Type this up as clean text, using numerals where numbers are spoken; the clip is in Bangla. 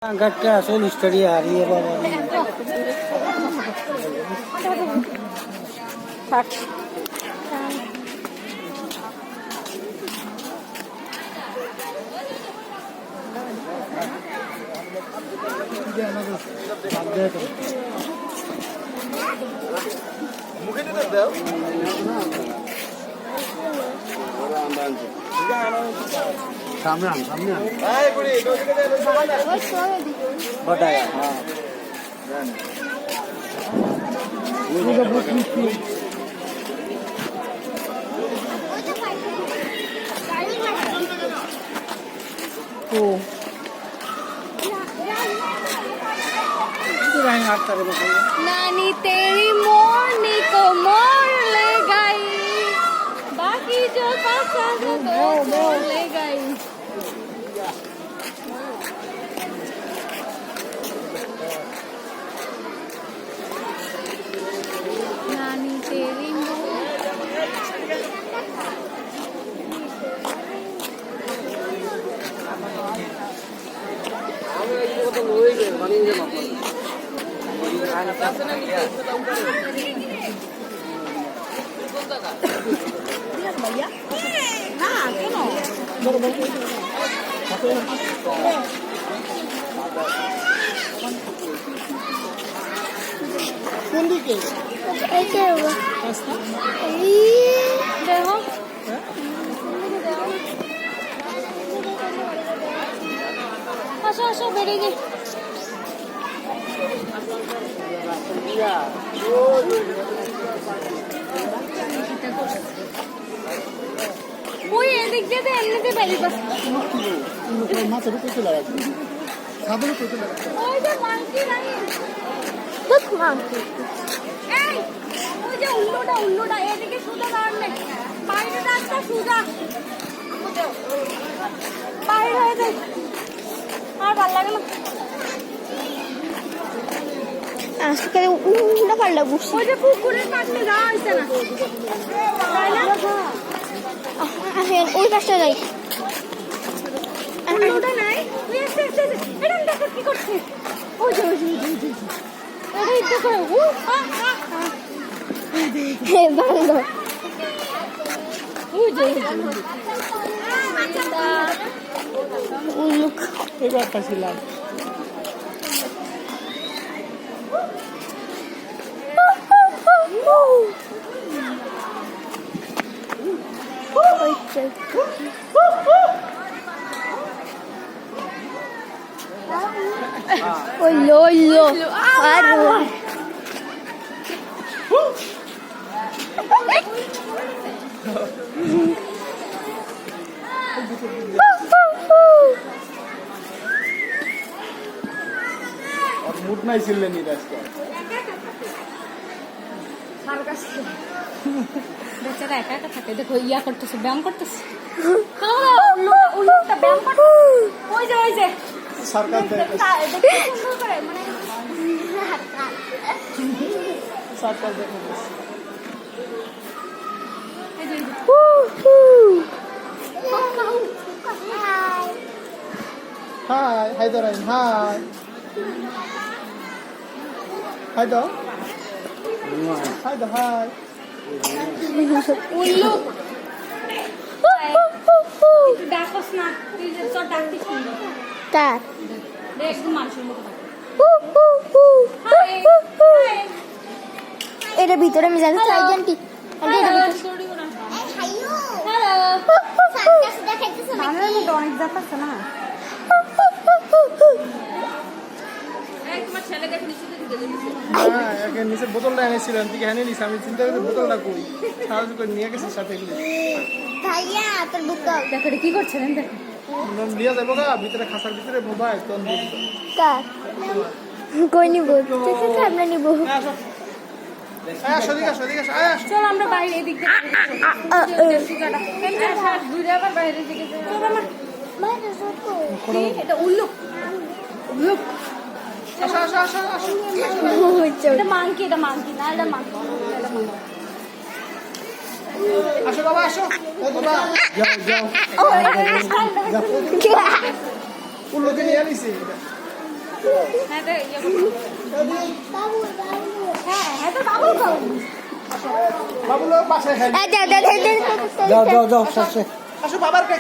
ঘাটটা আসলে স্টোরি হারিয়ে বাবা থাক মুখে দিতে দাও সামনে আন এই বুড়ি ওদিকে দে বড়ায়া হ্যাঁ জান ও नानी तेरी मोरनी को मोर ले गई बाकी जो पसंद को ले गई नानी तेरी भैया हाँ क्यों কোন দিকে ऐसे होगा রাস্তা देखो আসো আসো বেরিয়ে গেছি ওই এদিক দিয়ে তো এমনিতে বেরিয়ে পাস মাছের উপরে চলে আসবে সাদের উপরে চলে আসবে ওই যে মাংকি নাই দেখ মাংকি এই ওই যে উল্লুটা এদিকে সুদা দাঁড়ান বাইরে রাস্তা সুদা বাইরে হয়ে যায় আর ভালো লাগে না আজকে উল্টা পাল্টা বসছি ওই যে পুকুরের পাশে যাওয়া হয়েছে না তাই না আসেন ওই পাশটা যাই উল্লুটা নাই তুই এসে এটা দেখো কি করছে ওই যে এটা ইচ্ছে করে বাংলো ওই যে উল্লুক এবার পাছিলাম ওইলো আর মুড নাই ছিলেন নি আজকে বেচারা একা একা থাকে দেখো ইয়া করতেছে ব্যায়াম করতেছে উল্লুটা ব্যায়াম করতেছে ওই যে সরকার দেখতে সুন্দর করে মানে সরকার দেখে হাই হাই দরাই হাই হাই দাও হাই দাও হাই উল্লু ডাকস না তুই যে তোর ডাকতিস না তার একদম মানুষের মতো এটা ভিতরে আমি জানি আন্টি অনেক দেখাচ্ছে না তোমার ছেলে দেখে নিচে বোতলটা এনেছিলেন তুই এনে নিস আমি চিন্তা করছি বোতলটা কই সাহায্য করে নিয়ে গেছি সাথে ভাইয়া তোর বুক দেখো কি করছেন দেখো নিয়ে যাবো গা ভিতরে খাসার ভিতরে মোবাইল তখন কার কই নিব আমরা নিব আসো দিকে আসো দিকে আসো আসো চল আমরা বাইরে এদিক দিয়ে আবার বাইরে দিকে চল আমার এটা উল্লু আসো আসো আসো আসো এটা মাংকি না এটা মাংকি আসো বাবা আসো ও বাবা যাও যাও উল্লোকে নিয়ে আনিছি হ্যাঁ রে, ইয়ে করো। হ্যাঁ হ্যাঁ তো বাবুল খাও। বাবুল বাসায় খাই দাও দাও দাও দাও যাও যাও যাও শেষে আসো বাবার কাছে